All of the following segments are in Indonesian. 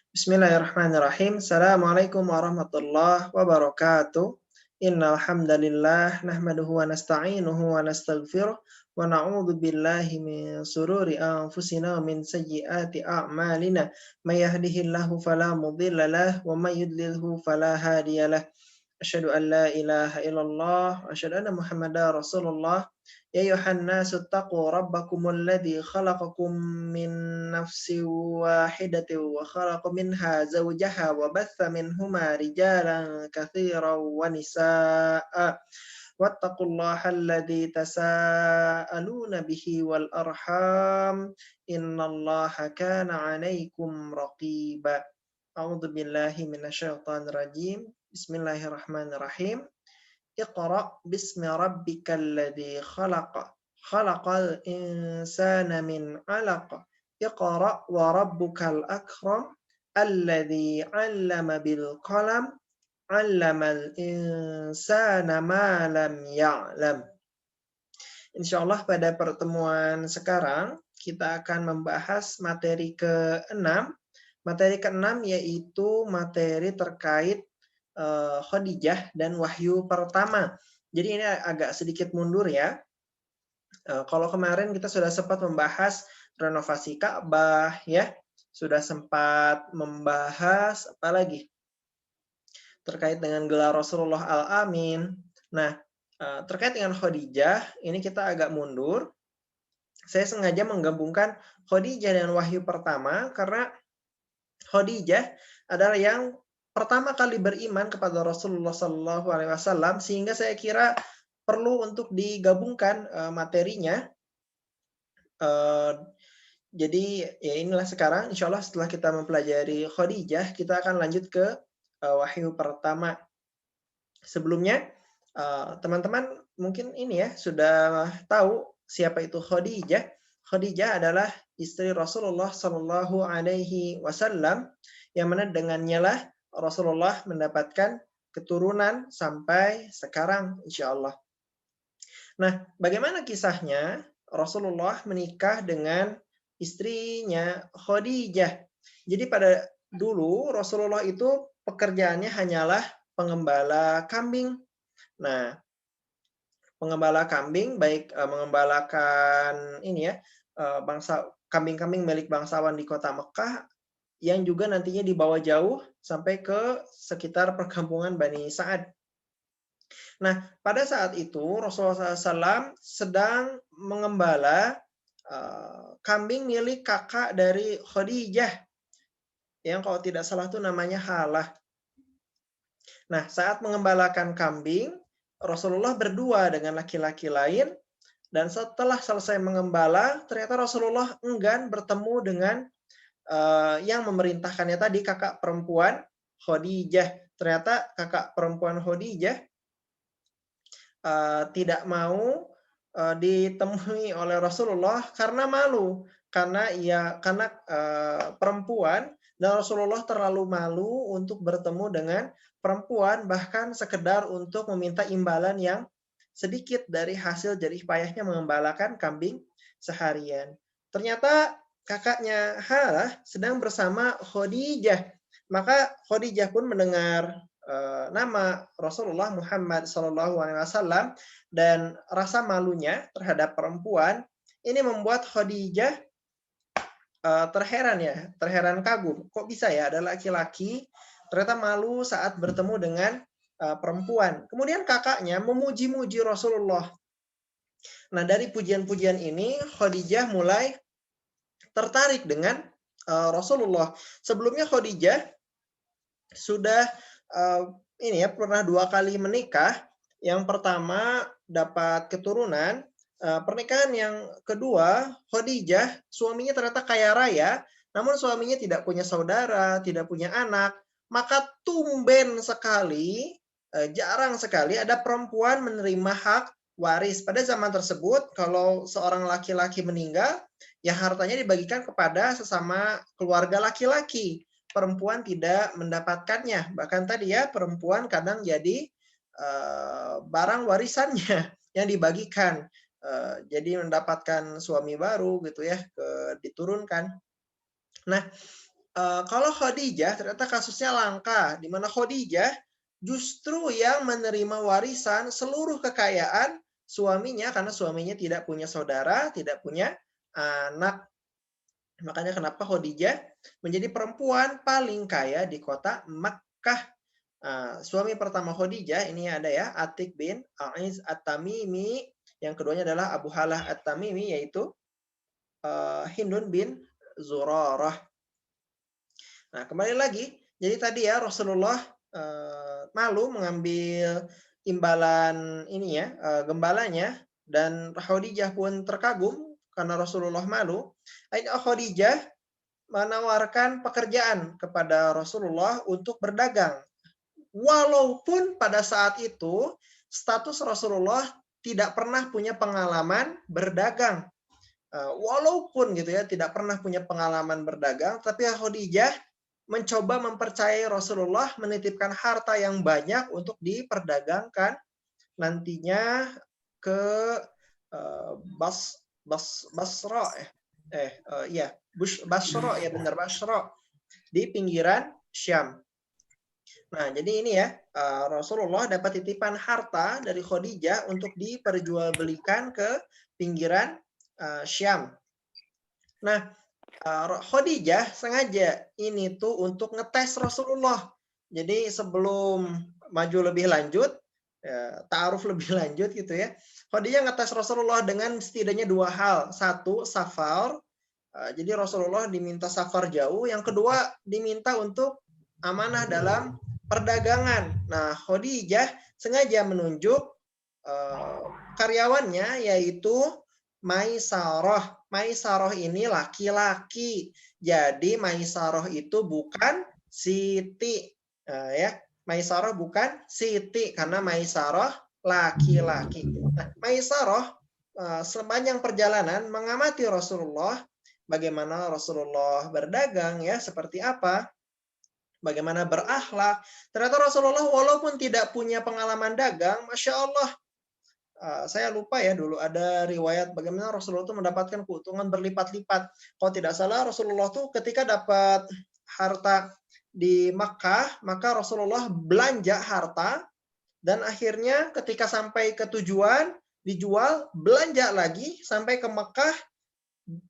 Bismillahirrahmanirrahim. Assalamualaikum warahmatullahi wabarakatuh. Innal hamdalillah nahmaduhu wa nasta'inuhu wa nastaghfiruh wa na'udzu billahi min sururi anfusina wa min sayyiati a'malina. May yahdihillahu fala mudilla lahu wa may yudlilhu fala hadiyalah. Asyhadu an la ilaha illallah wa asyhadu anna Muhammadar Rasulullah. Ya ayuhan nasu taqu rabbakumul ladzi khalaqakum min nafsin wahidatin wa khalaqa minha zawjaha wa batha minhuma rijalan katsiran wa nisaa'a wattaqullaha alladzi tasaaluna bihi wal arham innallaha kana 'alaikum raqiba. A'udzu billahi minasyaitonir rajim. Bismillahirrahmanirrahim. Iqra bismi rabbikal ladzi khalaq. Khalaqal insana min 'alaq. Iqra wa rabbukal akram. Alladzi 'allama bil qalam. 'Allamal insana ma lam ya'lam. Insyaallah pada pertemuan sekarang kita akan membahas materi ke-6. Materi ke-6 yaitu materi terkait Khadijah dan wahyu pertama. Jadi ini agak sedikit mundur ya. Kalau kemarin kita sudah sempat membahas renovasi Ka'bah ya, sudah sempat membahas apa lagi? Terkait dengan gelar Rasulullah Al-Amin. Nah, terkait dengan Khadijah, ini kita agak mundur. Saya sengaja menggabungkan Khadijah dan wahyu pertama karena Khadijah adalah yang pertama kali beriman kepada Rasulullah Shallallahu Alaihi Wasallam, sehingga saya kira perlu untuk digabungkan materinya. Jadi ya inilah sekarang, insya Allah setelah kita mempelajari Khadijah, kita akan lanjut ke wahyu pertama. Sebelumnya, teman-teman mungkin ini ya sudah tahu siapa itu Khadijah. Khadijah adalah istri Rasulullah Shallallahu Alaihi Wasallam, yang mana dengannya lah Rasulullah mendapatkan keturunan sampai sekarang, insya Allah. Nah, bagaimana kisahnya Rasulullah menikah dengan istrinya Khadijah? Jadi pada dulu Rasulullah itu pekerjaannya hanyalah pengembala kambing. Nah, pengembala kambing baik mengembalakan ini ya bangsa kambing-kambing milik bangsawan di kota Mekah yang juga nantinya dibawa jauh sampai ke sekitar perkampungan Bani Sa'ad. Nah, pada saat itu Rasulullah SAW sedang mengembala kambing milik kakak dari Khadijah, yang kalau tidak salah itu namanya Halah. Nah, saat mengembalakan kambing, Rasulullah berdua dengan laki-laki lain, dan setelah selesai mengembala, ternyata Rasulullah enggan bertemu dengan yang memerintahkannya tadi, kakak perempuan Khadijah. Ternyata kakak perempuan Khadijah tidak mau ditemui oleh Rasulullah karena malu, karena perempuan, dan Rasulullah terlalu malu untuk bertemu dengan perempuan, bahkan sekedar untuk meminta imbalan yang sedikit dari hasil jerih payahnya mengembalakan kambing seharian. Ternyata kakaknya Halah sedang bersama Khadijah. Maka Khadijah pun mendengar nama Rasulullah Muhammad SAW, dan rasa malunya terhadap perempuan ini membuat Khadijah terheran kagum. Kok bisa ya ada laki-laki ternyata malu saat bertemu dengan perempuan. Kemudian kakaknya memuji-muji Rasulullah. Nah, dari pujian-pujian ini Khadijah mulai tertarik dengan Rasulullah. Sebelumnya Khadijah sudah pernah 2 kali menikah. Yang pertama dapat keturunan, pernikahan yang kedua Khadijah suaminya ternyata kaya raya, namun suaminya tidak punya saudara, tidak punya anak, maka tumben sekali, jarang sekali ada perempuan menerima hak waris. Pada zaman tersebut kalau seorang laki-laki meninggal, ya hartanya dibagikan kepada sesama keluarga laki-laki. Perempuan tidak mendapatkannya. Bahkan tadi ya, perempuan kadang jadi barang warisannya yang dibagikan. Jadi mendapatkan suami baru gitu ya, diturunkan. Nah, Kalau Khadijah ternyata kasusnya langka, di mana Khadijah justru yang menerima warisan seluruh kekayaan suaminya karena suaminya tidak punya saudara, tidak punya anak. Makanya kenapa Khadijah menjadi perempuan paling kaya di kota Makkah. Suami pertama Khadijah ini ada ya, Atik bin Aiz At-Tamimi. Yang keduanya adalah Abu Halah At-Tamimi, yaitu Hindun bin Zurarah. Nah, kembali lagi. Jadi tadi ya Rasulullah malu mengambil imbalan ini ya, gembalanya, dan Khadijah pun terkagum karena Rasulullah malu. Akhirnya Khadijah menawarkan pekerjaan kepada Rasulullah untuk berdagang. Walaupun pada saat itu status Rasulullah tidak pernah punya pengalaman berdagang. Walaupun gitu ya tidak pernah punya pengalaman berdagang, tapi Khadijah mencoba mempercayai Rasulullah menitipkan harta yang banyak untuk diperdagangkan nantinya ke Basra Basra ya, benar, Basra di pinggiran Syam. Nah, jadi ini ya, Rasulullah dapat titipan harta dari Khadijah untuk diperjualbelikan ke pinggiran Syam. Nah, Khadijah sengaja ini tuh untuk ngetes Rasulullah. Jadi sebelum maju lebih lanjut, ta'aruf lebih lanjut gitu ya, Khadijah ngetes Rasulullah dengan setidaknya dua hal. Satu, safar. Jadi Rasulullah diminta safar jauh. Yang kedua, diminta untuk amanah dalam perdagangan. Nah, Khadijah sengaja menunjuk karyawannya, yaitu Maisarah. Maisarah ini laki-laki. Jadi Maisarah itu bukan Siti. Ya, Maisarah bukan Siti karena Maisarah laki-laki. Nah, Maisarah sepanjang perjalanan mengamati Rasulullah, bagaimana Rasulullah berdagang ya, seperti apa, bagaimana berakhlak. Ternyata Rasulullah walaupun tidak punya pengalaman dagang, Masya Allah, saya lupa ya dulu ada riwayat bagaimana Rasulullah itu mendapatkan keuntungan berlipat-lipat. Kalau tidak salah Rasulullah tuh ketika dapat harta di Makkah, maka Rasulullah belanja harta, dan akhirnya ketika sampai ke tujuan dijual, belanja lagi, sampai ke Makkah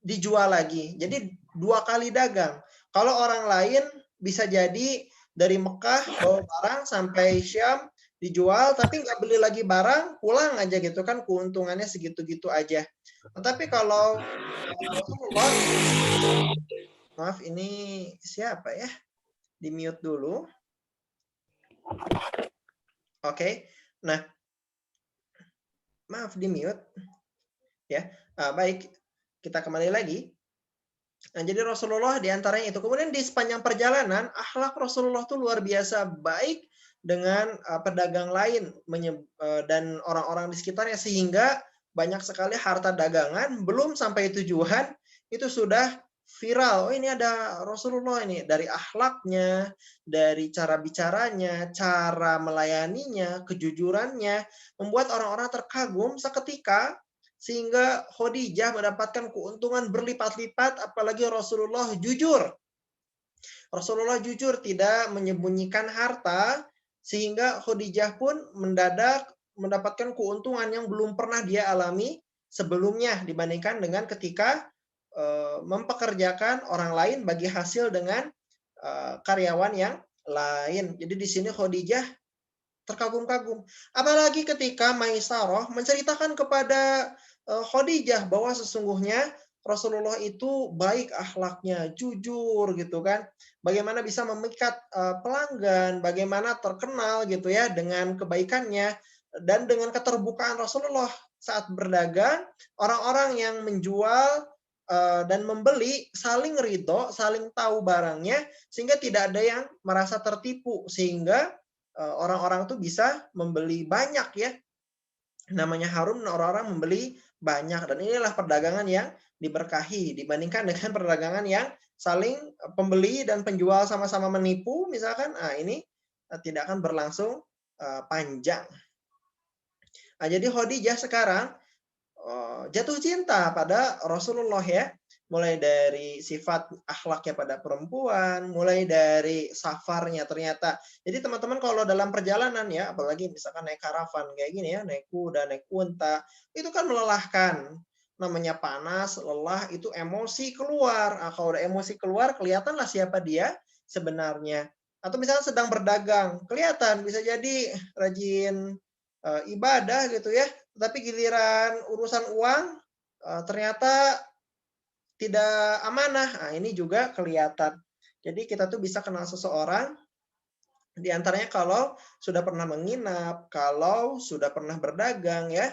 dijual lagi. Jadi dua kali dagang. Kalau orang lain bisa jadi dari Mekah bawa barang sampai Syam dijual, tapi nggak beli lagi barang, pulang aja gitu kan, keuntungannya segitu-gitu aja. Tetapi kalau Rasulullah, maaf ini siapa ya? Di mute dulu. Oke. Nah, maaf di mute. Ya, baik. Kita kembali lagi. Nah, jadi Rasulullah diantaranya itu. Kemudian di sepanjang perjalanan, akhlak Rasulullah itu luar biasa baik dengan pedagang lain dan orang-orang di sekitarnya, sehingga banyak sekali harta dagangan belum sampai tujuan itu sudah viral. Oh, ini ada Rasulullah ini, dari akhlaknya, dari cara bicaranya, cara melayaninya, kejujurannya, membuat orang-orang terkagum seketika, sehingga Khadijah mendapatkan keuntungan berlipat-lipat, apalagi Rasulullah jujur. Rasulullah jujur, tidak menyembunyikan harta, sehingga Khadijah pun mendadak mendapatkan keuntungan yang belum pernah dia alami sebelumnya dibandingkan dengan ketika mempekerjakan orang lain bagi hasil dengan karyawan yang lain. Jadi di sini Khadijah terkagum-kagum. Apalagi ketika Maisarah menceritakan kepada Khadijah bahwa sesungguhnya Rasulullah itu baik akhlaknya, jujur gitu kan. Bagaimana bisa memikat pelanggan, bagaimana terkenal gitu ya dengan kebaikannya dan dengan keterbukaan Rasulullah saat berdagang, orang-orang yang menjual dan membeli saling ridho, saling tahu barangnya, sehingga tidak ada yang merasa tertipu, sehingga orang-orang tuh bisa membeli banyak ya. Namanya harum, orang-orang membeli banyak, dan inilah perdagangan yang diberkahi dibandingkan dengan perdagangan yang saling pembeli dan penjual sama-sama menipu misalkan. Ini tidak akan berlangsung panjang. Jadi Khadijah sekarang jatuh cinta pada Rasulullah ya. mulai dari sifat akhlaknya pada perempuan, mulai dari safarnya ternyata. Jadi teman-teman kalau dalam perjalanan ya, apalagi misalkan naik karavan kayak gini ya, naik kuda, naik unta, itu kan melelahkan. Namanya panas, lelah, itu emosi keluar. Nah, kalau udah emosi keluar, kelihatanlah siapa dia sebenarnya. Atau misalnya sedang berdagang, kelihatan bisa jadi rajin ibadah gitu ya, tapi giliran urusan uang ternyata tidak amanah. Nah, ini juga kelihatan. Jadi kita tuh bisa kenal seseorang di antaranya kalau sudah pernah menginap, kalau sudah pernah berdagang ya,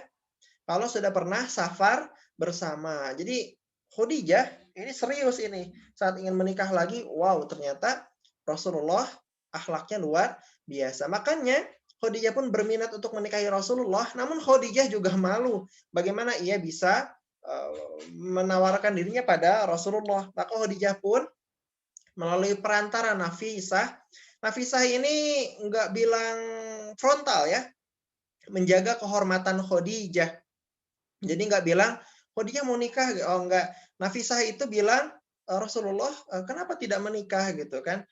kalau sudah pernah safar bersama. Jadi Khadijah ini serius ini. Saat ingin menikah lagi, wow ternyata Rasulullah akhlaknya luar biasa. Makanya Khadijah pun berminat untuk menikahi Rasulullah, namun Khadijah juga malu bagaimana ia bisa menawarkan dirinya pada Rasulullah. Maka Khadijah pun melalui perantara Nafisah. Nafisah ini nggak bilang frontal ya, menjaga kehormatan Khadijah. Jadi nggak bilang, Khadijah mau nikah, oh enggak. Nafisah itu bilang, Rasulullah kenapa tidak menikah gitu kan.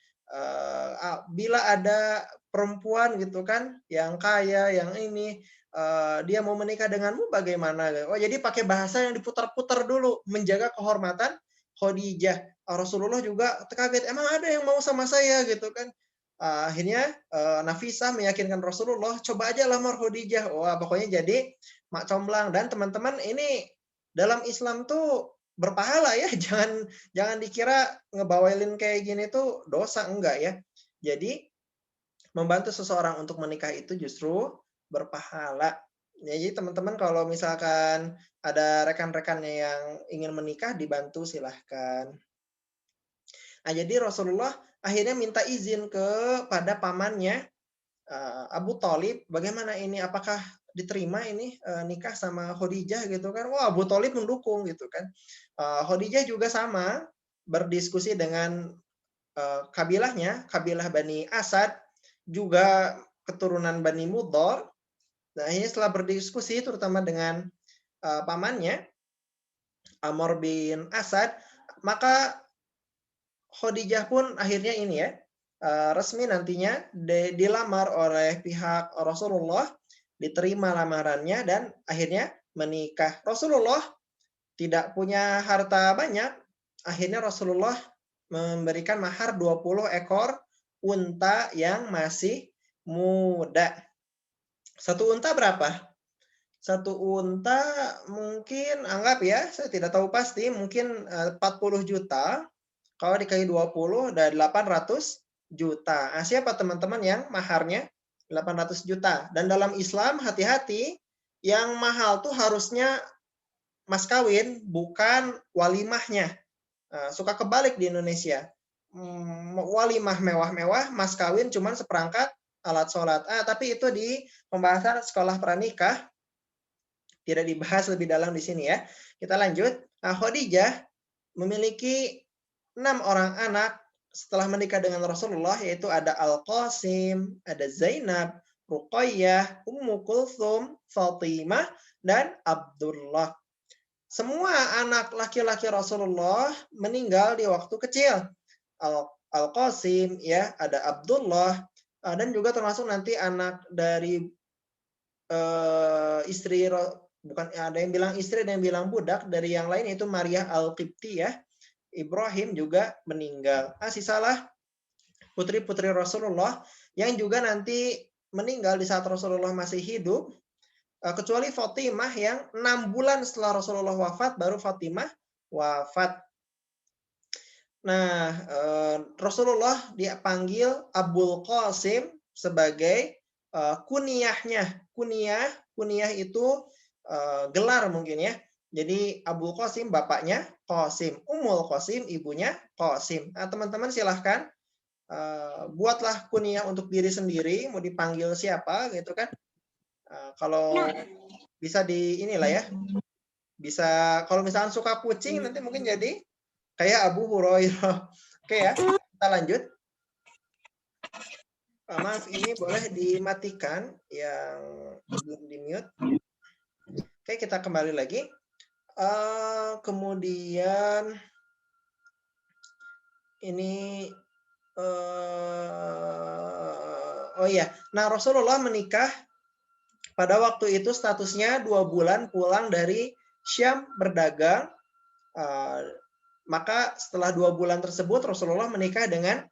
Bila ada perempuan gitu kan, yang kaya, yang ini, dia mau menikah denganmu bagaimana? Oh jadi pakai bahasa yang diputar-putar dulu, menjaga kehormatan Khadijah. Rasulullah juga terkaget, emang ada yang mau sama saya gitu kan. Akhirnya Nafisah meyakinkan Rasulullah, coba aja lamar Khadijah. Wah pokoknya jadi mak comblang. Dan teman-teman ini dalam Islam tuh berpahala ya, jangan dikira ngebawelin kayak gini tuh dosa, enggak ya. Jadi membantu seseorang untuk menikah itu justru berpahala. Ya, jadi teman-teman kalau misalkan ada rekan-rekannya yang ingin menikah dibantu silahkan. Nah, jadi Rasulullah akhirnya minta izin kepada pamannya Abu Thalib, bagaimana ini? Apakah diterima ini nikah sama Khadijah gitu kan? Wah, Abu Thalib mendukung gitu kan. Khadijah juga sama berdiskusi dengan kabilahnya, kabilah Bani Asad, juga keturunan Bani Mudhar. Nah, ini setelah berdiskusi terutama dengan pamannya Amr bin Asad, maka Khadijah pun akhirnya ini ya, resmi nantinya dilamar oleh pihak Rasulullah, diterima lamarannya dan akhirnya menikah. Rasulullah tidak punya harta banyak, akhirnya Rasulullah memberikan mahar 20 ekor unta yang masih muda. Satu unta berapa? Satu unta mungkin anggap ya, saya tidak tahu pasti, mungkin 40 juta. Kalau dikali 20 udah 800 juta. Nah, siapa teman-teman yang maharnya 800 juta? Dan dalam Islam hati-hati, yang mahal tuh harusnya mas kawin, bukan walimahnya. Suka kebalik di Indonesia. Walimah mewah-mewah, mas kawin cuman seperangkat alat sholat. Tapi itu di pembahasan sekolah pranikah, tidak dibahas lebih dalam di sini ya. Kita lanjut. Khadijah memiliki 6 orang anak setelah menikah dengan Rasulullah, yaitu ada Al-Qasim, ada Zainab, Ruqayyah, Ummu Kulthum, Fatimah, dan Abdullah. Semua anak laki-laki Rasulullah meninggal di waktu kecil. Al-Qasim, ya, ada Abdullah, dan juga termasuk nanti anak dari istri, bukan ada yang bilang istri, ada yang bilang budak dari yang lain, yaitu Maria Al-Qibtiyah. Ibrahim juga meninggal. Sisalah putri-putri Rasulullah yang juga nanti meninggal di saat Rasulullah masih hidup, kecuali Fatimah yang 6 bulan setelah Rasulullah wafat, baru Fatimah wafat. Nah, Rasulullah dia panggil Abul Qasim sebagai kunyahnya. Kunyah itu gelar mungkin ya. Jadi Abul Qasim bapaknya Qasim, Ummul Qasim ibunya Qasim. Nah, teman-teman silahkan buatlah kunyah untuk diri sendiri, mau dipanggil siapa gitu kan. Kalau bisa di inilah ya, bisa kalau misalnya suka kucing nanti mungkin jadi kayak Abu Hurairah. Oke ya, kita lanjut. Maaf, ini boleh dimatikan yang belum di-mute. Oke, kita kembali lagi. Kemudian ini oh iya. Nah, Rasulullah menikah pada waktu itu statusnya 2 bulan pulang dari Syam berdagang. Maka setelah 2 bulan tersebut Rasulullah menikah dengan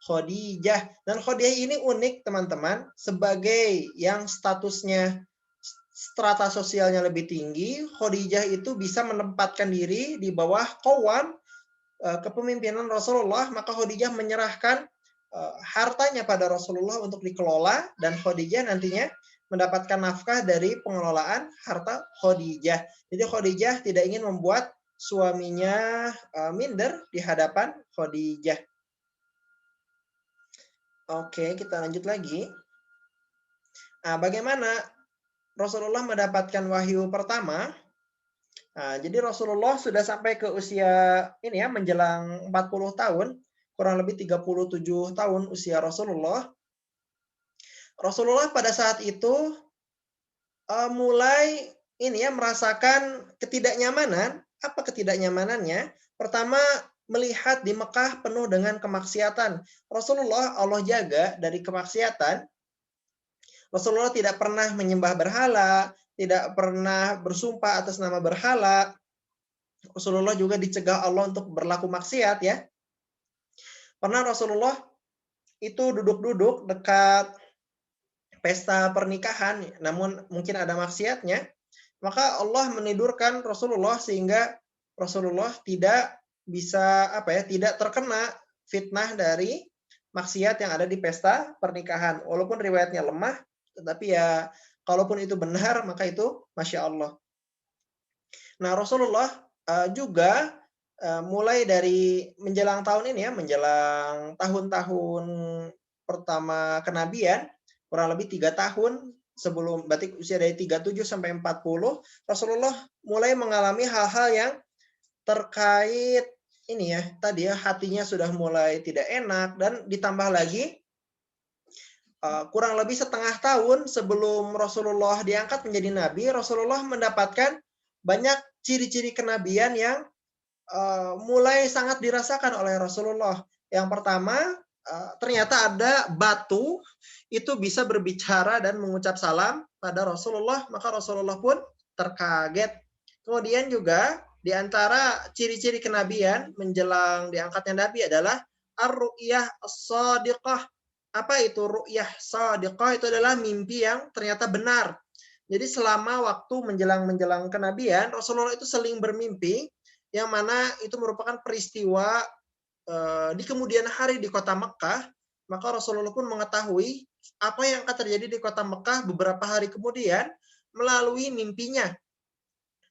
Khadijah. Dan Khadijah ini unik teman-teman, sebagai yang statusnya strata sosialnya lebih tinggi, Khadijah itu bisa menempatkan diri di bawah qawam kepemimpinan Rasulullah, maka Khadijah menyerahkan hartanya pada Rasulullah untuk dikelola, dan Khadijah nantinya mendapatkan nafkah dari pengelolaan harta Khadijah. Jadi Khadijah tidak ingin membuat suaminya minder di hadapan Khadijah. Oke, kita lanjut lagi. Nah, bagaimana Rasulullah mendapatkan wahyu pertama? Nah, jadi Rasulullah sudah sampai ke usia ini ya, menjelang 40 tahun, kurang lebih 37 tahun usia Rasulullah. Rasulullah pada saat itu mulai ini ya, merasakan ketidaknyamanan. Apa ketidaknyamanannya? Pertama, melihat di Mekah penuh dengan kemaksiatan. Rasulullah Allah jaga dari kemaksiatan. Rasulullah tidak pernah menyembah berhala, tidak pernah bersumpah atas nama berhala. Rasulullah juga dicegah Allah untuk berlaku maksiat ya. Pernah Rasulullah itu duduk-duduk dekat pesta pernikahan, namun mungkin ada maksiatnya, maka Allah menidurkan Rasulullah sehingga Rasulullah tidak bisa tidak terkena fitnah dari maksiat yang ada di pesta pernikahan. Walaupun riwayatnya lemah, tetapi ya kalaupun itu benar maka itu Masya Allah. Nah, Rasulullah juga mulai dari menjelang tahun ini ya, menjelang tahun-tahun pertama kenabian, kurang lebih 3 tahun sebelum, berarti usia dari 37 sampai 40, Rasulullah mulai mengalami hal-hal yang terkait ini ya, tadi ya, hatinya sudah mulai tidak enak, dan ditambah lagi kurang lebih setengah tahun sebelum Rasulullah diangkat menjadi nabi, Rasulullah mendapatkan banyak ciri-ciri kenabian yang mulai sangat dirasakan oleh Rasulullah. Yang pertama, ternyata ada batu itu bisa berbicara dan mengucap salam pada Rasulullah, maka Rasulullah pun terkaget. Kemudian juga di antara ciri-ciri kenabian menjelang diangkatnya nabi adalah ar-ru'yah as-sadiqah. Apa itu ru'yah sadiqah? Itu adalah mimpi yang ternyata benar. Jadi selama waktu menjelang kenabian, Rasulullah itu sering bermimpi yang mana itu merupakan peristiwa di kemudian hari di kota Mekah, maka Rasulullah pun mengetahui apa yang akan terjadi di kota Mekah beberapa hari kemudian melalui mimpinya.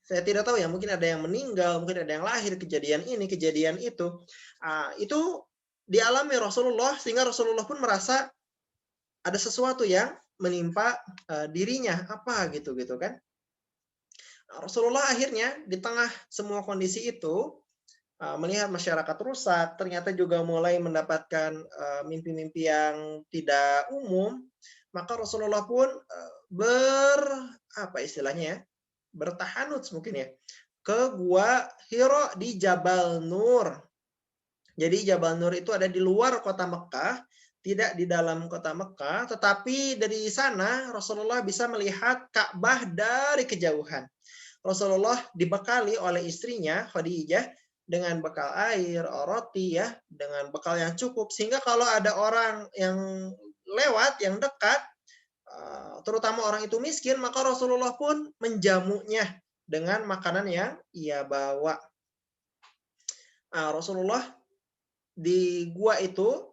Saya tidak tahu ya, mungkin ada yang meninggal, mungkin ada yang lahir, kejadian ini, kejadian itu. Itu dialami Rasulullah, sehingga Rasulullah pun merasa ada sesuatu yang menimpa dirinya, apa gitu kan. Rasulullah akhirnya di tengah semua kondisi itu melihat masyarakat rusak, ternyata juga mulai mendapatkan mimpi-mimpi yang tidak umum, maka Rasulullah pun bertahanut mungkin ya, ke gua Hira di Jabal Nur. Jadi Jabal Nur itu ada di luar kota Mekah, tidak di dalam kota Mekah, tetapi dari sana Rasulullah bisa melihat Ka'bah dari kejauhan. Rasulullah dibekali oleh istrinya Khadijah dengan bekal air, roti ya, dengan bekal yang cukup, sehingga kalau ada orang yang lewat, yang dekat, terutama orang itu miskin, maka Rasulullah pun menjamunya dengan makanan yang ia bawa. Rasulullah di gua itu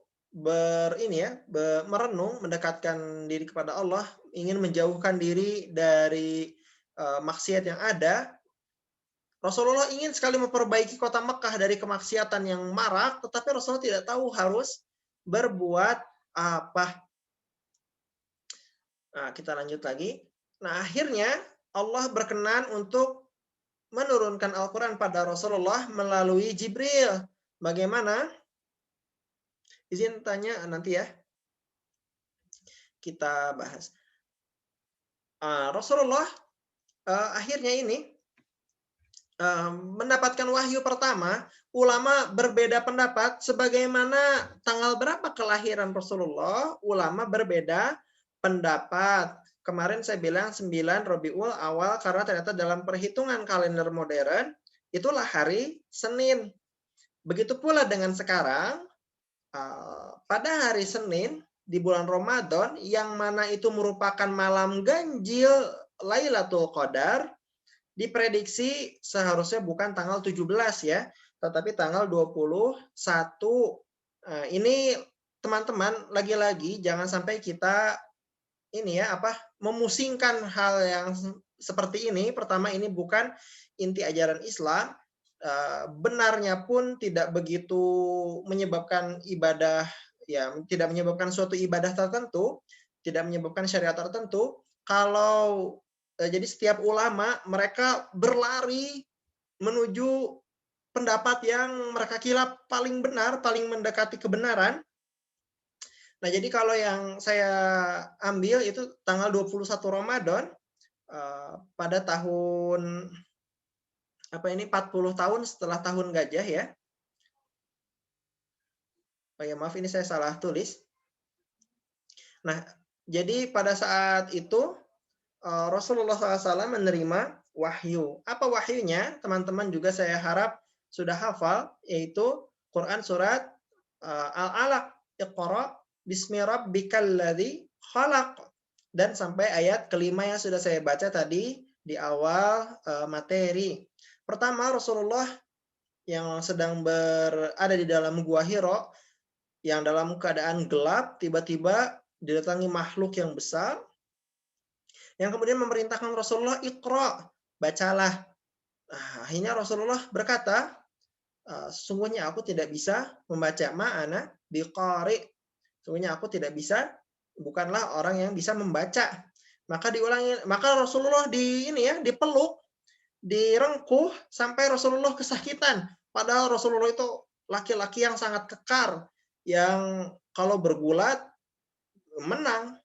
merenung, mendekatkan diri kepada Allah, ingin menjauhkan diri dari maksiat yang ada. Rasulullah ingin sekali memperbaiki kota Mekah dari kemaksiatan yang marak, tetapi Rasulullah tidak tahu harus berbuat apa. Nah, kita lanjut lagi. Nah, akhirnya Allah berkenan untuk menurunkan Al-Quran pada Rasulullah melalui Jibril. Bagaimana? Izin tanya nanti ya. Kita bahas. Rasulullah akhirnya ini mendapatkan wahyu pertama, ulama berbeda pendapat sebagaimana tanggal berapa kelahiran Rasulullah, ulama berbeda pendapat. Kemarin saya bilang 9 Rabiul Awal karena ternyata dalam perhitungan kalender modern itulah hari Senin. Begitu pula dengan sekarang, pada hari Senin di bulan Ramadan yang mana itu merupakan malam ganjil Lailatul Qadar, diprediksi seharusnya bukan tanggal 17 ya, tetapi tanggal 21. Ini teman-teman lagi-lagi jangan sampai kita ini ya memusingkan hal yang seperti ini. Pertama, ini bukan inti ajaran Islam. Benarnya pun tidak begitu menyebabkan ibadah, ya tidak menyebabkan suatu ibadah tertentu, tidak menyebabkan syariat tertentu. Kalau jadi setiap ulama mereka berlari menuju pendapat yang mereka kira paling benar, paling mendekati kebenaran. Nah, jadi kalau yang saya ambil itu tanggal 21 Ramadan pada tahun 40 tahun setelah tahun gajah ya. Oh ya, maaf ini saya salah tulis. Nah, jadi pada saat itu Rasulullah SAW menerima wahyu. Apa wahyunya? Teman-teman juga saya harap sudah hafal, yaitu Quran surat Al-Alaq, Iqra bismi rabbikal ladzi khalaq, dan sampai ayat kelima yang sudah saya baca tadi di awal materi. Pertama, Rasulullah yang sedang berada di dalam gua Hira yang dalam keadaan gelap, tiba-tiba didatangi makhluk yang besar yang kemudian memerintahkan Rasulullah, Iqra, bacalah. Nah, akhirnya Rasulullah berkata, sesungguhnya aku tidak bisa membaca, ma'ana biqari. Sesungguhnya aku tidak bisa, bukanlah orang yang bisa membaca. Maka diulangi, maka Rasulullah dipeluk, direngkuh sampai Rasulullah kesakitan. Padahal Rasulullah itu laki-laki yang sangat kekar, yang kalau bergulat menang.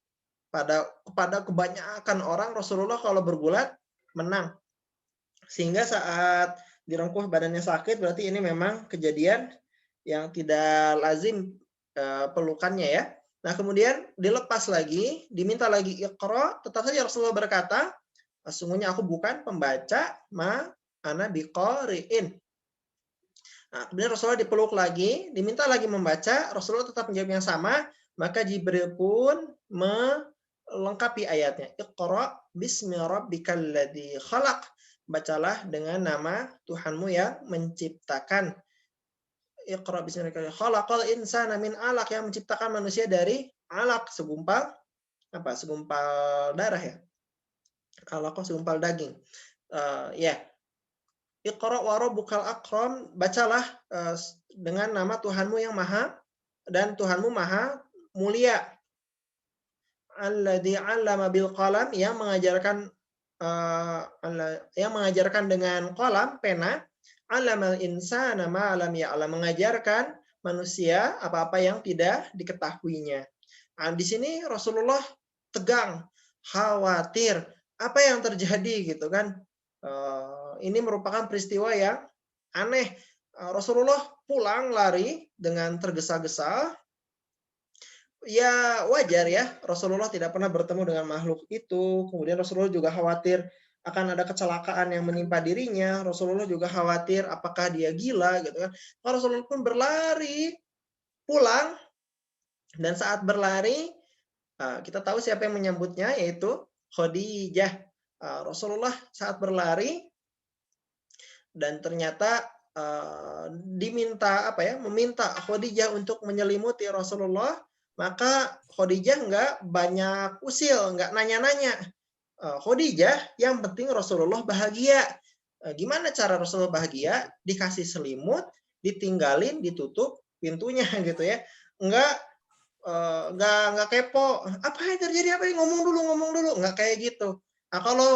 Kepada kebanyakan orang Rasulullah kalau bergulat menang. Sehingga saat direngkuh badannya sakit, berarti ini memang kejadian yang tidak lazim pelukannya ya. Nah, kemudian dilepas lagi, diminta lagi Iqra, tetap saja Rasulullah berkata, sesungguhnya aku bukan pembaca, ma ana biqari'in. Nah, kemudian Rasulullah dipeluk lagi, diminta lagi membaca, Rasulullah tetap menjawab yang sama, maka Jibril pun melengkapi ayatnya. Iqra bismi rabbikal ladzi khalaq. Bacalah dengan nama Tuhanmu yang menciptakan. Iqra bismi rabbikal khalaqal insana min 'alaq, yang menciptakan manusia dari alaq, segumpal darah ya. Alaq segumpal daging. Ya. Iqra wa rabbukal akram, bacalah dengan nama Tuhanmu yang maha dan Tuhanmu maha mulia. Alladzi 'allama bil qalam, yang mengajarkan dengan qalam, pena. 'Allamal insana ma lam ya'lam, mengajarkan manusia apa-apa yang tidak diketahuinya. Nah, di sini Rasulullah tegang, khawatir, apa yang terjadi gitu kan. Ini merupakan peristiwa yang aneh. Rasulullah pulang lari dengan tergesa-gesa. Ya wajar ya, Rasulullah tidak pernah bertemu dengan makhluk itu. Kemudian Rasulullah juga khawatir akan ada kecelakaan yang menimpa dirinya. Rasulullah juga khawatir apakah dia gila gitu kan. Rasulullah pun berlari pulang, dan saat berlari kita tahu siapa yang menyambutnya, yaitu Khadijah. Rasulullah saat berlari dan ternyata meminta Khadijah untuk menyelimuti Rasulullah, maka Khadijah nggak banyak usil, nggak nanya-nanya. Khadijah yang penting Rasulullah bahagia. Gimana cara Rasulullah bahagia? Dikasih selimut, ditinggalin, ditutup pintunya gitu ya. Nggak kepo. Apa yang terjadi? Apa yang ngomong dulu? Nggak kayak gitu. Nah, kalau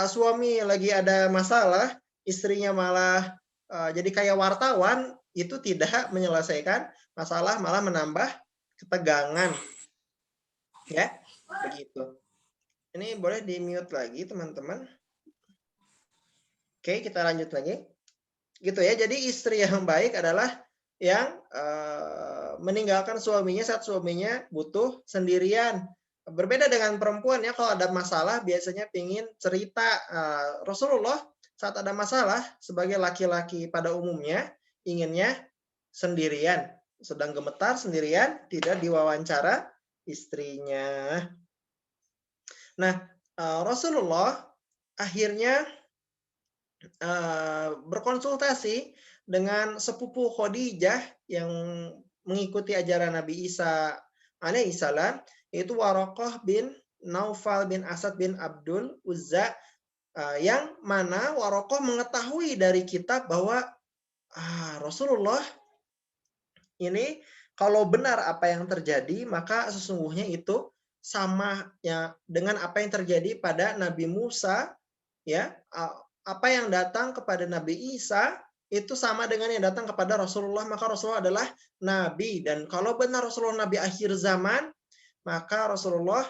suami lagi ada masalah, istrinya malah jadi kayak wartawan, itu tidak menyelesaikan masalah, malah menambah ketegangan. Ya, begitu. Ini boleh di-mute lagi, teman-teman. Oke, kita lanjut lagi. Gitu ya. Jadi istri yang baik adalah yang meninggalkan suaminya saat suaminya butuh sendirian. Berbeda dengan perempuan ya, kalau ada masalah biasanya pingin cerita. Rasulullah saat ada masalah sebagai laki-laki pada umumnya inginnya sendirian, sedang gemetar sendirian, tidak diwawancara istrinya. Nah, Rasulullah akhirnya berkonsultasi dengan sepupu Khadijah yang mengikuti ajaran Nabi Isa alaihissalam, yaitu Waraqah bin Naufal bin Asad bin Abdul Uzza, yang mana Waraqah mengetahui dari kitab bahwa Rasulullah ini kalau benar apa yang terjadi, maka sesungguhnya itu sama ya dengan apa yang terjadi pada Nabi Musa, ya. Apa yang datang kepada Nabi Isa itu sama dengan yang datang kepada Rasulullah, maka Rasulullah adalah nabi, dan kalau benar Rasulullah nabi akhir zaman, maka Rasulullah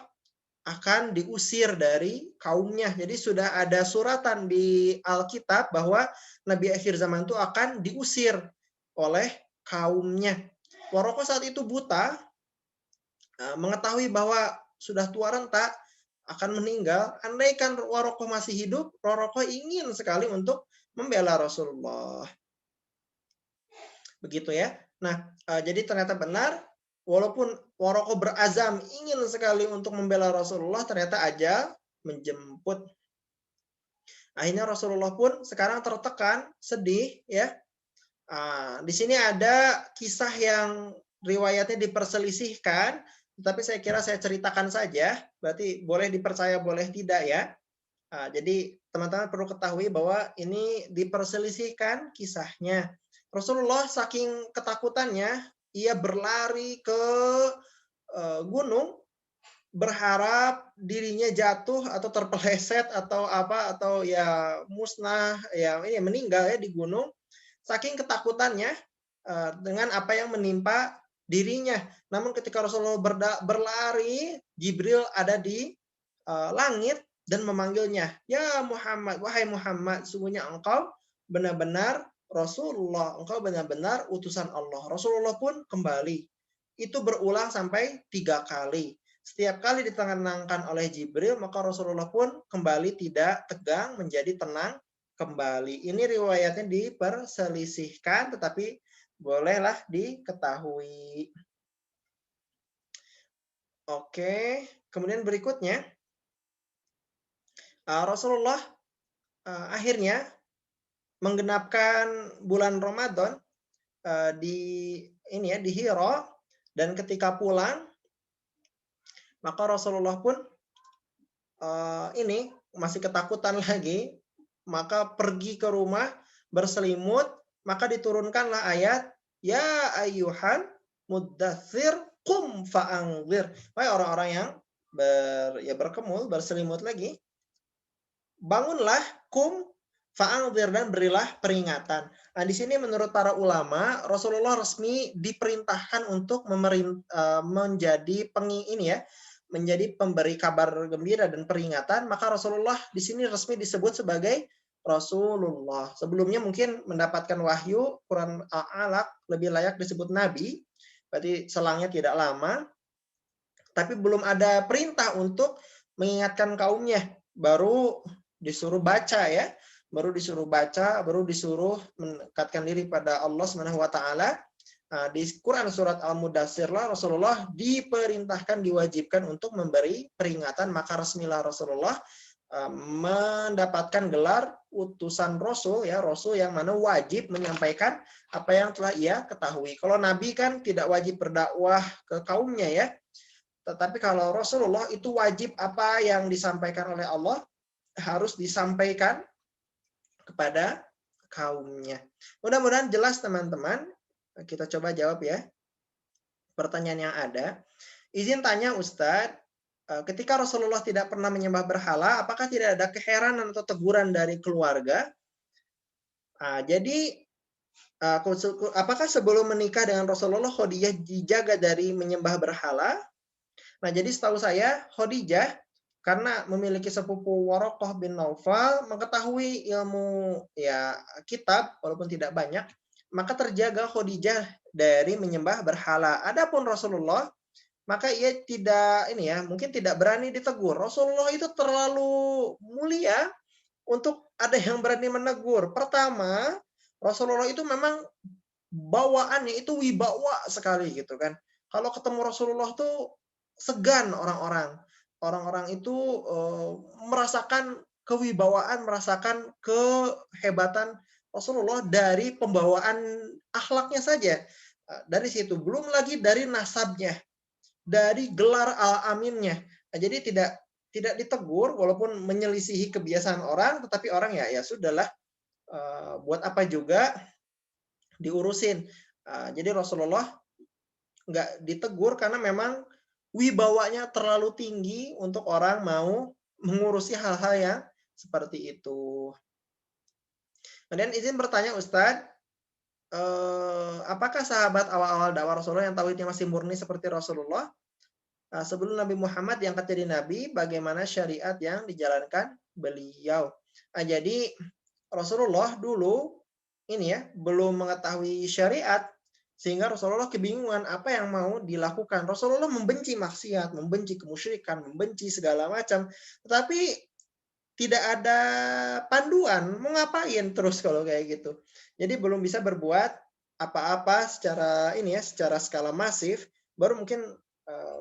akan diusir dari kaumnya. Jadi sudah ada suratan di Alkitab bahwa nabi akhir zaman itu akan diusir oleh kaumnya. Waroko saat itu buta, mengetahui bahwa sudah tua renta, akan meninggal. Andaikan Waroko masih hidup, Waroko ingin sekali untuk membela Rasulullah. Begitu ya. Nah, jadi ternyata benar, walaupun Waroko berazam ingin sekali untuk membela Rasulullah, ternyata ajal menjemput. Akhirnya Rasulullah pun sekarang tertekan, sedih ya. Di sini ada kisah yang riwayatnya diperselisihkan, tapi saya kira saya ceritakan saja, berarti boleh dipercaya boleh tidak ya. Jadi teman-teman perlu ketahui bahwa ini diperselisihkan kisahnya. Rasulullah saking ketakutannya, ia berlari ke gunung, berharap dirinya jatuh atau terpeleset atau apa, atau ya musnah, ya ini meninggal ya di gunung. Saking ketakutannya dengan apa yang menimpa dirinya. Namun ketika Rasulullah berlari, Jibril ada di langit dan memanggilnya, "Ya Muhammad, wahai Muhammad, sungguhnya engkau benar-benar Rasulullah, engkau benar-benar utusan Allah." Rasulullah pun kembali. Itu berulang sampai 3 kali. Setiap kali ditenangkan oleh Jibril, maka Rasulullah pun kembali tidak tegang, menjadi tenang kembali. Ini riwayatnya diperselisihkan, tetapi bolehlah diketahui. Oke, kemudian berikutnya Rasulullah akhirnya menggenapkan bulan Ramadan di Hira, dan ketika pulang maka Rasulullah pun ini masih ketakutan lagi, maka pergi ke rumah berselimut, maka diturunkanlah ayat, "Ya ayyuhan muddatsir qum fa'anzir." Wahai orang-orang yang berkemul, berselimut lagi, bangunlah, kum fa'anzir, dan berilah peringatan. Nah, di sini menurut para ulama, Rasulullah resmi diperintahkan untuk menjadi menjadi pemberi kabar gembira dan peringatan, maka Rasulullah di sini resmi disebut sebagai Rasulullah. Sebelumnya mungkin mendapatkan wahyu, Quran Al-Alaq, lebih layak disebut Nabi, berarti selangnya tidak lama, tapi belum ada perintah untuk mengingatkan kaumnya, baru disuruh baca ya, baru disuruh mendekatkan diri pada Allah Subhanahu wa taala. Di Quran surat Al-Mudatsir Rasulullah diperintahkan, diwajibkan untuk memberi peringatan, maka resmilah Rasulullah mendapatkan gelar utusan Rasul ya, Rasul yang mana wajib menyampaikan apa yang telah ia ketahui. Kalau Nabi kan tidak wajib berdakwah ke kaumnya ya, tetapi kalau Rasulullah itu wajib apa yang disampaikan oleh Allah harus disampaikan kepada kaumnya. Mudah-mudahan jelas teman-teman. Kita coba jawab ya pertanyaan yang ada. Izin tanya Ustadz, ketika Rasulullah tidak pernah menyembah berhala, apakah tidak ada keheranan atau teguran dari keluarga? Jadi apakah sebelum menikah dengan Rasulullah Khadijah dijaga dari menyembah berhala? Nah, jadi setahu saya Khadijah karena memiliki sepupu Warokoh bin Naufal, mengetahui ilmu ya kitab walaupun tidak banyak, maka terjaga Khadijah dari menyembah berhala. Adapun Rasulullah, maka ia tidak ini ya, mungkin tidak berani ditegur. Rasulullah itu terlalu mulia untuk ada yang berani menegur. Pertama, Rasulullah itu memang bawaannya itu wibawa sekali gitu kan. Kalau ketemu Rasulullah tuh segan orang-orang. Orang-orang itu merasakan kewibawaan, merasakan kehebatan Rasulullah dari pembawaan akhlaknya saja. Dari situ belum lagi dari nasabnya, dari gelar al-aminnya. Jadi tidak ditegur walaupun menyelisihi kebiasaan orang, tetapi orang ya ya sudahlah, buat apa juga diurusin. Jadi Rasulullah nggak ditegur karena memang wibawanya terlalu tinggi untuk orang mau mengurusi hal-hal yang seperti itu. Kemudian izin bertanya Ustadz, apakah sahabat awal-awal dakwah Rasulullah yang tauhidnya masih murni seperti Rasulullah, sebelum Nabi Muhammad diangkat jadi Nabi, bagaimana syariat yang dijalankan beliau? Jadi Rasulullah dulu ini ya belum mengetahui syariat, sehingga Rasulullah kebingungan apa yang mau dilakukan. Rasulullah membenci maksiat, membenci kemusyrikan, membenci segala macam. Tetapi tidak ada panduan, mau ngapain terus kalau kayak gitu. Jadi belum bisa berbuat apa-apa secara ini ya, secara skala masif, baru mungkin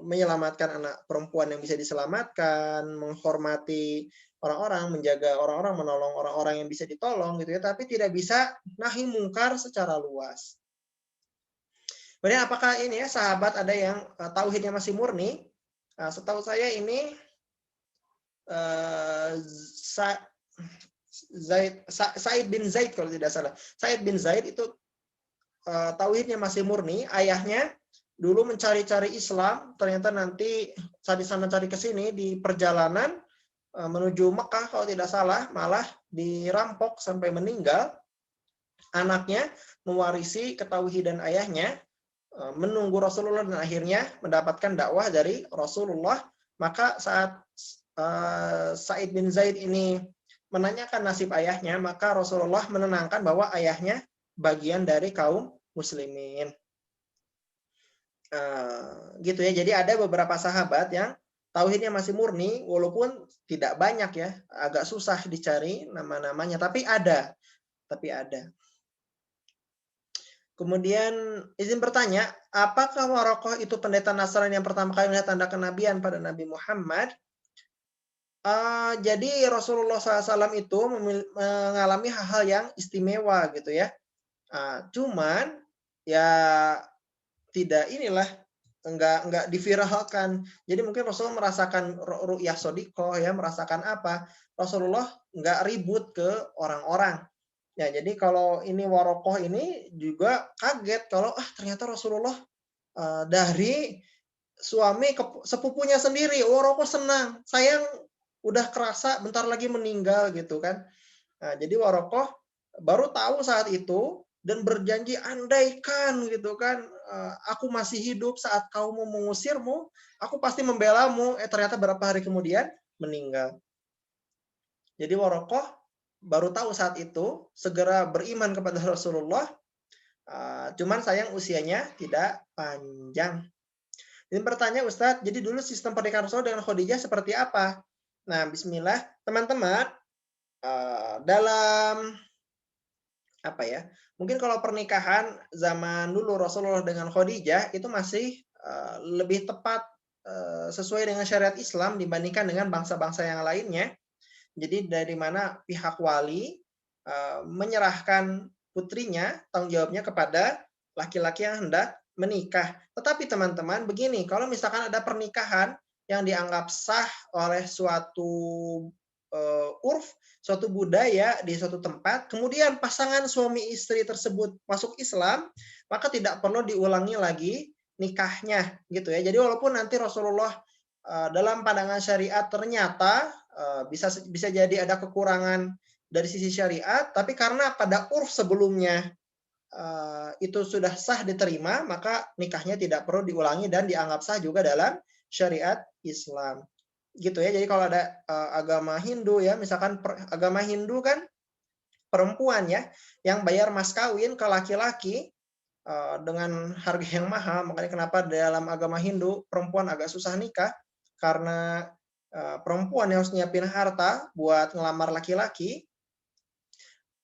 menyelamatkan anak perempuan yang bisa diselamatkan, menghormati orang-orang, menjaga orang-orang, menolong orang-orang yang bisa ditolong gitu ya, tapi tidak bisa nahi mungkar secara luas. Kemudian apakah ini ya sahabat ada yang tauhidnya masih murni? Setahu saya ini Said bin Zaid kalau tidak salah. Said bin Zaid itu tauhidnya masih murni. Ayahnya dulu mencari-cari Islam, ternyata nanti saat di sana cari ke sini di perjalanan menuju Mekah kalau tidak salah malah dirampok sampai meninggal. Anaknya mewarisi ketauhidan ayahnya, menunggu Rasulullah dan akhirnya mendapatkan dakwah dari Rasulullah. Maka saat Said bin Zaid ini menanyakan nasib ayahnya, maka Rasulullah menenangkan bahwa ayahnya bagian dari kaum muslimin. Gitu ya. Jadi ada beberapa sahabat yang tauhidnya masih murni, walaupun tidak banyak ya, agak susah dicari nama-namanya, tapi ada. Kemudian izin bertanya, apakah Warokoh itu pendeta Nasrani yang pertama kali melihat tanda kenabian pada Nabi Muhammad? Jadi Rasulullah SAW itu mengalami hal-hal yang istimewa gitu ya. Cuman ya tidak inilah enggak diviralkan. Jadi mungkin Rasulullah merasakan ru'yah sodikoh ya, merasakan apa? Rasulullah enggak ribut ke orang-orang. Ya, jadi kalau ini Warokoh ini juga kaget kalau ternyata Rasulullah dari suami sepupunya sendiri. Warokoh senang, sayang udah kerasa bentar lagi meninggal gitu kan. Jadi Warokoh baru tahu saat itu dan berjanji andaikan gitu kan aku masih hidup saat kau mau mengusirmu, aku pasti membelamu. Ternyata berapa hari kemudian meninggal. Jadi Warokoh baru tahu saat itu, segera beriman kepada Rasulullah. Cuman sayang usianya tidak panjang. Ini bertanya Ustadz, jadi dulu sistem pernikahan Rasulullah dengan Khadijah seperti apa? Nah, bismillah, teman-teman, dalam apa ya? Mungkin kalau pernikahan zaman dulu Rasulullah dengan Khadijah itu masih lebih tepat sesuai dengan syariat Islam dibandingkan dengan bangsa-bangsa yang lainnya. Jadi dari mana pihak wali menyerahkan putrinya, tanggung jawabnya kepada laki-laki yang hendak menikah. Tetapi teman-teman, begini, kalau misalkan ada pernikahan yang dianggap sah oleh suatu urf, suatu budaya di suatu tempat, kemudian pasangan suami istri tersebut masuk Islam, maka tidak perlu diulangi lagi nikahnya, gitu ya. Jadi walaupun nanti Rasulullah dalam pandangan syariat ternyata bisa jadi ada kekurangan dari sisi syariat, tapi karena pada urf sebelumnya itu sudah sah diterima, maka nikahnya tidak perlu diulangi dan dianggap sah juga dalam syariat Islam. gitu ya. Jadi kalau ada agama Hindu ya, misalkan agama Hindu kan perempuan ya yang bayar mas kawin ke laki-laki dengan harga yang mahal. Makanya kenapa dalam agama Hindu perempuan agak susah nikah karena perempuan yang harus nyiapin harta buat ngelamar laki-laki.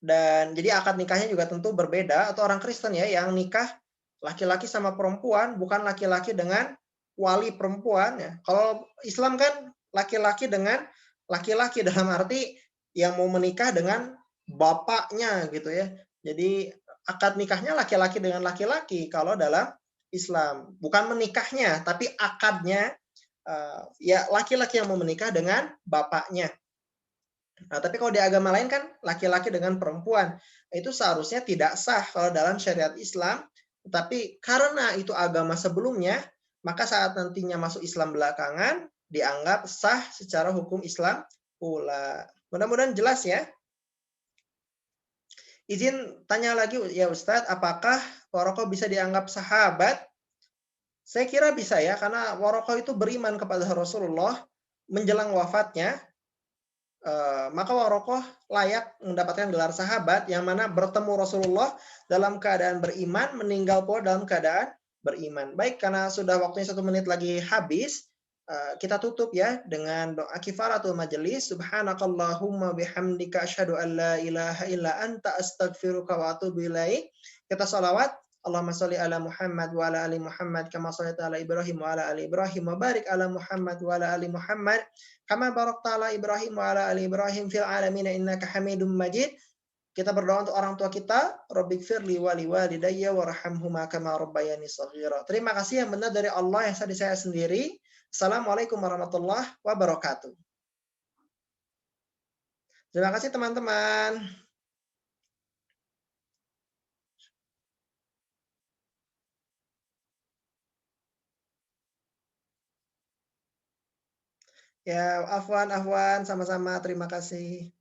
Dan jadi akad nikahnya juga tentu berbeda. Atau orang Kristen ya yang nikah laki-laki sama perempuan, bukan laki-laki dengan wali perempuan ya. Kalau Islam kan laki-laki dengan laki-laki dalam arti yang mau menikah dengan bapaknya gitu ya. Jadi akad nikahnya laki-laki dengan laki-laki kalau dalam Islam. Bukan menikahnya, tapi akadnya ya laki-laki yang mau menikah dengan bapaknya. Nah, tapi kalau di agama lain kan laki-laki dengan perempuan, itu seharusnya tidak sah kalau dalam syariat Islam. Tapi karena itu agama sebelumnya, maka saat nantinya masuk Islam belakangan, dianggap sah secara hukum Islam pula. Mudah-mudahan jelas ya. Izin tanya lagi ya Ustadz, apakah Warokoh bisa dianggap sahabat? Saya kira bisa ya, karena Warokoh itu beriman kepada Rasulullah menjelang wafatnya. Maka Warokoh layak mendapatkan gelar sahabat yang mana bertemu Rasulullah dalam keadaan beriman, meninggal pula dalam keadaan beriman. Baik, karena sudah waktunya 1 menit lagi habis, kita tutup ya dengan doa kifaratul majelis. Subhanakallahumma bihamdika asyhadu an la ilaha illa anta astaghfiruka wa atubu ilaik. Kita salawat. Allahumma sholli ala Muhammad wa ala ali Muhammad kama shallaita ala Ibrahim wa ala ali Ibrahim wa barik ala Muhammad wa ala ali Muhammad kama barakta ala Ibrahim wa ala ali Ibrahim fil alamin innaka Hamidum Majid. Kita berdoa untuk orang tua kita, Rabbighfirli wa liwalidayya warhamhuma kama rabbayani shaghira. Terima kasih yang benar dari Allah, yang saya sendiri. Assalamualaikum warahmatullahi wabarakatuh. Terima kasih teman-teman. Ya, afwan, sama-sama. Terima kasih.